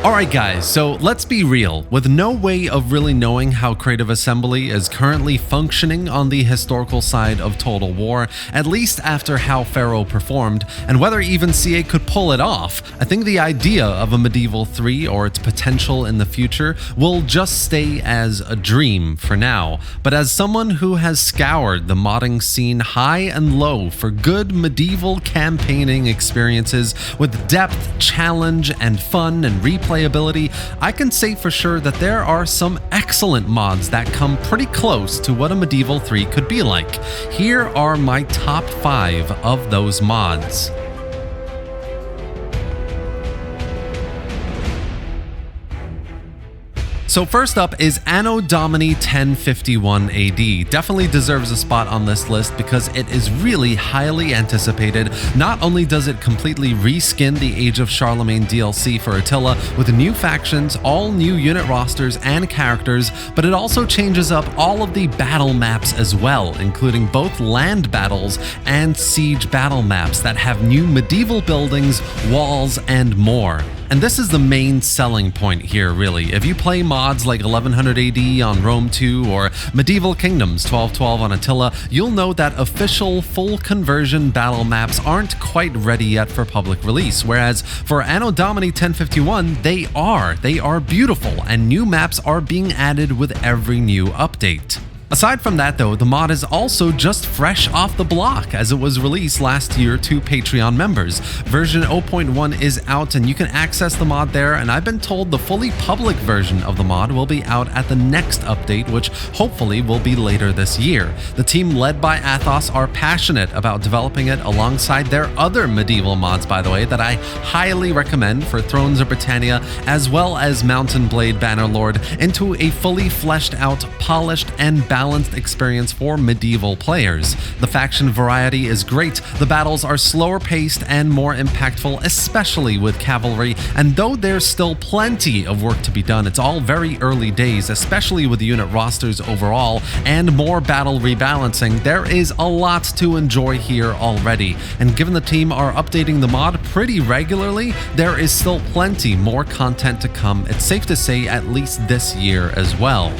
Alright guys, so let's be real. With no way of really knowing how Creative Assembly is currently functioning on the historical side of Total War, at least after how Pharaoh performed, and whether even CA could pull it off, I think the idea of a Medieval 3 or its potential in the future will just stay as a dream for now. But as someone who has scoured the modding scene high and low for good medieval campaigning experiences with depth, challenge, and fun and replayability, I can say for sure that there are some excellent mods that come pretty close to what a Medieval 3 could be like. Here are my top 5 of those mods. So first up is Anno Domini 1051 AD. Definitely deserves a spot on this list because it is really highly anticipated. Not only does it completely reskin the Age of Charlemagne DLC for Attila with new factions, all new unit rosters and characters, but it also changes up all of the battle maps as well, including both land battles and siege battle maps that have new medieval buildings, walls, and more. And this is the main selling point here, really. If you play mods like 1100 AD on Rome 2 or Medieval Kingdoms 1212 on Attila, you'll know that official full conversion battle maps aren't quite ready yet for public release, whereas for Anno Domini 1051, they are. They are beautiful, and new maps are being added with every new update. Aside from that though, the mod is also just fresh off the block as it was released last year to Patreon members. Version 0.1 is out and you can access the mod there, and I've been told the fully public version of the mod will be out at the next update, which hopefully will be later this year. The team led by Athos are passionate about developing it alongside their other medieval mods, by the way, that I highly recommend for Thrones of Britannia as well as Mountain Blade Banner Lord into a fully fleshed out, polished, and balanced experience for medieval players. The faction variety is great, the battles are slower paced and more impactful, especially with cavalry, and though there's still plenty of work to be done, it's all very early days, especially with unit rosters overall and more battle rebalancing. There is a lot to enjoy here already, and given the team are updating the mod pretty regularly, there is still plenty more content to come. It's safe to say at least this year as well.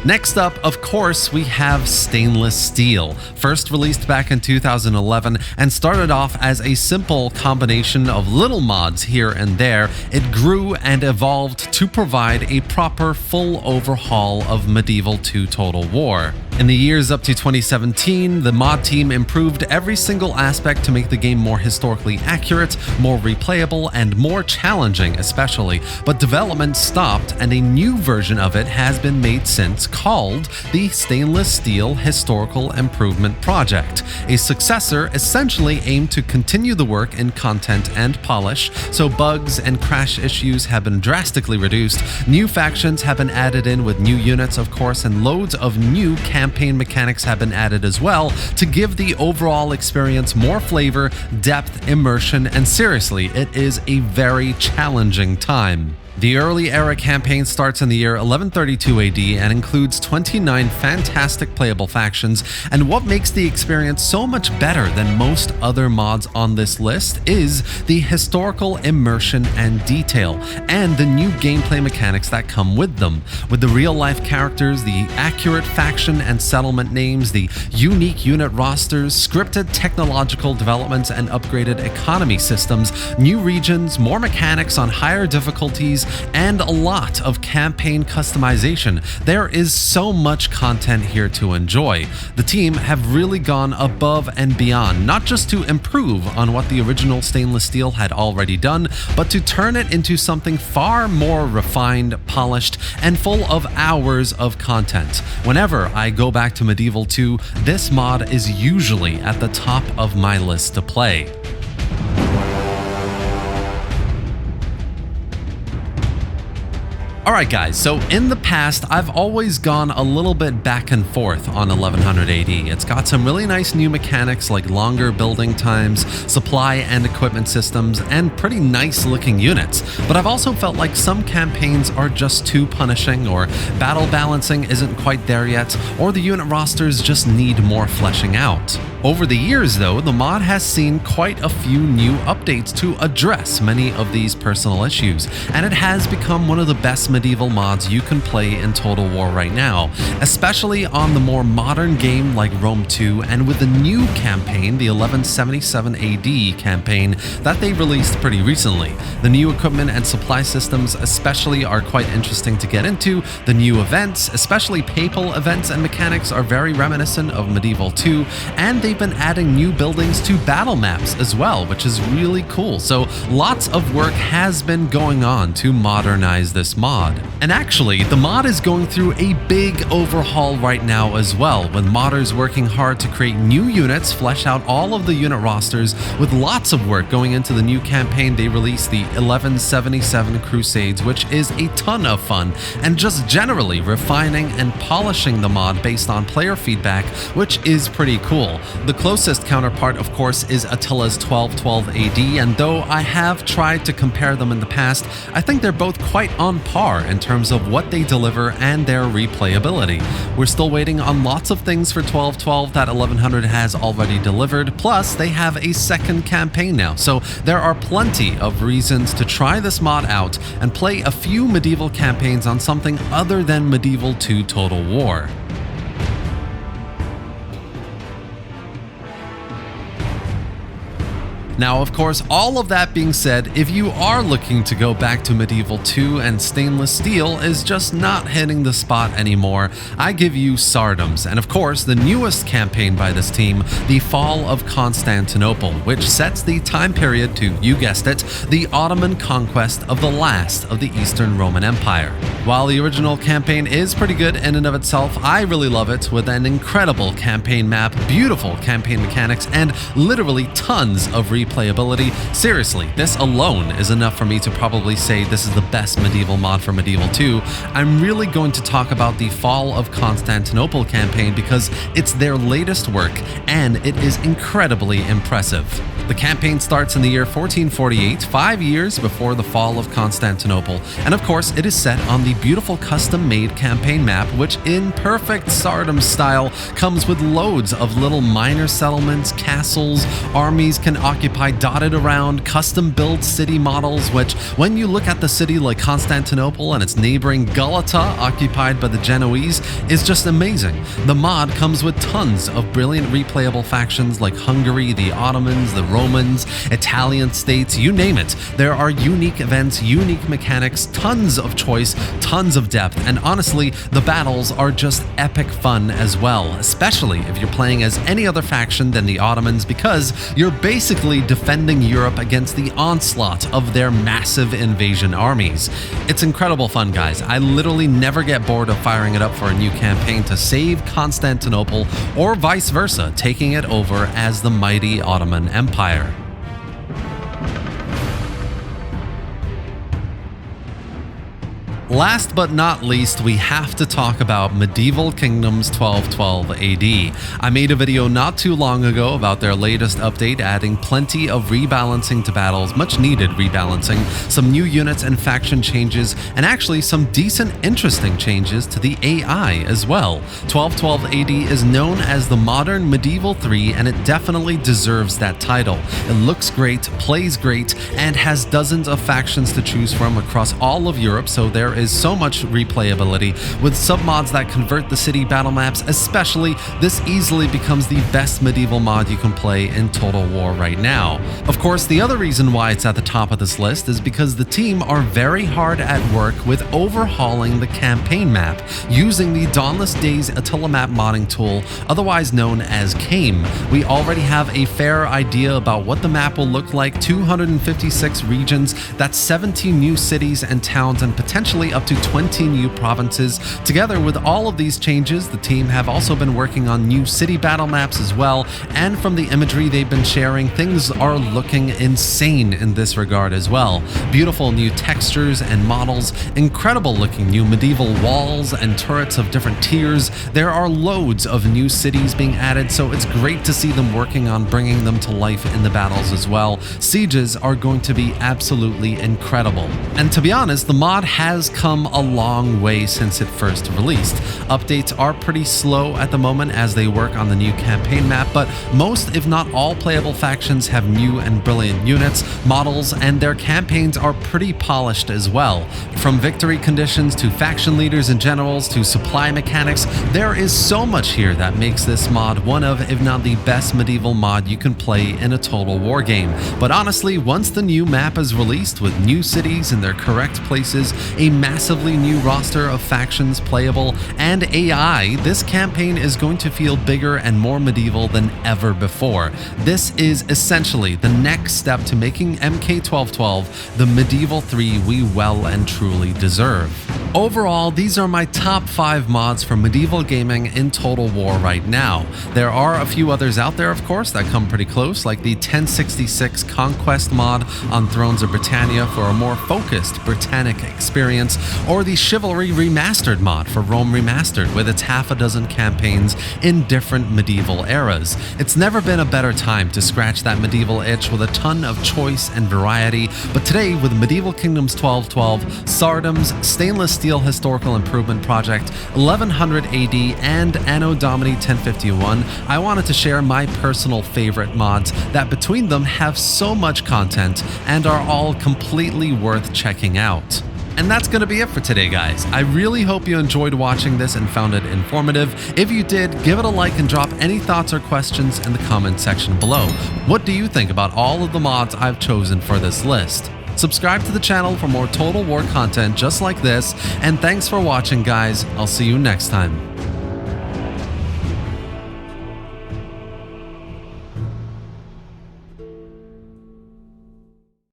Next up, of course, we have Stainless Steel. First released back in 2011 and started off as a simple combination of little mods here and there, it grew and evolved to provide a proper full overhaul of Medieval 2 Total War. In the years up to 2017, the mod team improved every single aspect to make the game more historically accurate, more replayable, and more challenging especially, but development stopped and a new version of it has been made since, called the Stainless Steel Historical Improvement Project. A successor essentially aimed to continue the work in content and polish, so bugs and crash issues have been drastically reduced, new factions have been added in with new units of course, and loads of new campaign mechanics have been added as well to give the overall experience more flavor, depth, immersion, and seriously, it is a very challenging time. The early era campaign starts in the year 1132 AD and includes 29 fantastic playable factions, and what makes the experience so much better than most other mods on this list is the historical immersion and detail, and the new gameplay mechanics that come with them. With the real-life characters, the accurate faction and settlement names, the unique unit rosters, scripted technological developments and upgraded economy systems, new regions, more mechanics on higher difficulties, and a lot of campaign customization. There is so much content here to enjoy. The team have really gone above and beyond, not just to improve on what the original Stainless Steel had already done, but to turn it into something far more refined, polished, and full of hours of content. Whenever I go back to Medieval 2, this mod is usually at the top of my list to play. Alright guys, so in the past, I've always gone a little bit back and forth on 1100 AD. It's got some really nice new mechanics like longer building times, supply and equipment systems, and pretty nice looking units. But I've also felt like some campaigns are just too punishing, or battle balancing isn't quite there yet, or the unit rosters just need more fleshing out. Over the years though, the mod has seen quite a few new updates to address many of these personal issues, and it has become one of the best medieval mods you can play in Total War right now, especially on the more modern game like Rome 2 and with the new campaign, the 1177 AD campaign that they released pretty recently. The new equipment and supply systems especially are quite interesting to get into. The new events, especially papal events and mechanics, are very reminiscent of Medieval 2, and they've been adding new buildings to battle maps as well, which is really cool. So lots of work has been going on to modernize this mod. And actually, the mod is going through a big overhaul right now as well, with modders working hard to create new units, flesh out all of the unit rosters, with lots of work going into the new campaign. They released the 1177 Crusades, which is a ton of fun, and just generally refining and polishing the mod based on player feedback, which is pretty cool. The closest counterpart, of course, is Attila's 1212 AD, and though I have tried to compare them in the past, I think they're both quite on par in terms of what they deliver and their replayability. We're still waiting on lots of things for 1212 that 1100 has already delivered, plus they have a second campaign now, so there are plenty of reasons to try this mod out and play a few medieval campaigns on something other than Medieval 2 Total War. Now, of course, all of that being said, if you are looking to go back to Medieval 2 and stainless steel is just not hitting the spot anymore, I give you Tsardoms, and of course, the newest campaign by this team, the Fall of Constantinople, which sets the time period to, you guessed it, the Ottoman conquest of the last of the Eastern Roman Empire. While the original campaign is pretty good in and of itself, I really love it, with an incredible campaign map, beautiful campaign mechanics, and literally tons of replayability. Seriously, this alone is enough for me to probably say this is the best medieval mod for Medieval 2. I'm really going to talk about the Fall of Constantinople campaign because it's their latest work and it is incredibly impressive. The campaign starts in the year 1448, 5 years before the fall of Constantinople, and of course it is set on the beautiful custom-made campaign map, which in perfect Tsardom style comes with loads of little minor settlements, castles, armies can occupy dotted around, custom-built city models, which when you look at the city like Constantinople and its neighboring Galata, occupied by the Genoese, is just amazing. The mod comes with tons of brilliant replayable factions like Hungary, the Ottomans, the Romans, Italian states, you name it. There are unique events, unique mechanics, tons of choice, tons of depth, and honestly, the battles are just epic fun as well, especially if you're playing as any other faction than the Ottomans, because you're basically defending Europe against the onslaught of their massive invasion armies. It's incredible fun, guys. I literally never get bored of firing it up for a new campaign to save Constantinople, or vice versa, taking it over as the mighty Ottoman Empire. Last but not least, we have to talk about Medieval Kingdoms 1212 AD. I made a video not too long ago about their latest update, adding plenty of rebalancing to battles, much needed rebalancing, some new units and faction changes, and actually some decent interesting changes to the AI as well. 1212 AD is known as the modern Medieval 3, and it definitely deserves that title. It looks great, plays great, and has dozens of factions to choose from across all of Europe, so there is so much replayability. With submods that convert the city battle maps especially, this easily becomes the best medieval mod you can play in Total War right now. Of course, the other reason why it's at the top of this list is because the team are very hard at work with overhauling the campaign map, using the Dauntless Days Attila map modding tool, otherwise known as KAME. We already have a fair idea about what the map will look like, 256 regions, that's 17 new cities and towns, and potentially possibly up to 20 new provinces. Together with all of these changes, the team have also been working on new city battle maps as well, and from the imagery they've been sharing, things are looking insane in this regard as well. Beautiful new textures and models, incredible looking new medieval walls and turrets of different tiers. There are loads of new cities being added, so it's great to see them working on bringing them to life in the battles as well. Sieges are going to be absolutely incredible. And to be honest, the mod has come a long way since it first released. Updates are pretty slow at the moment as they work on the new campaign map, but most, if not all, playable factions have new and brilliant units, models, and their campaigns are pretty polished as well. From victory conditions to faction leaders and generals to supply mechanics, there is so much here that makes this mod one of, if not the best medieval mod you can play in a Total War game. But honestly, once the new map is released with new cities in their correct places, a massively new roster of factions playable, and AI, this campaign is going to feel bigger and more medieval than ever before. This is essentially the next step to making MK1212 the medieval 3 we well and truly deserve. Overall, these are my top 5 mods for medieval gaming in Total War right now. There are a few others out there, of course, that come pretty close, like the 1066 Conquest mod on Thrones of Britannia for a more focused Britannic experience, or the Chivalry Remastered mod for Rome Remastered with its half a dozen campaigns in different medieval eras. It's never been a better time to scratch that medieval itch with a ton of choice and variety, but today with Medieval Kingdoms 1212, Tsardom's Stainless Steel Historical Improvement Project, 1100 AD, and Anno Domini 1051, I wanted to share my personal favorite mods that between them have so much content and are all completely worth checking out. And that's going to be it for today, guys. I really hope you enjoyed watching this and found it informative. If you did, give it a like and drop any thoughts or questions in the comment section below. What do you think about all of the mods I've chosen for this list? Subscribe to the channel for more Total War content just like this, and thanks for watching, guys. I'll see you next time.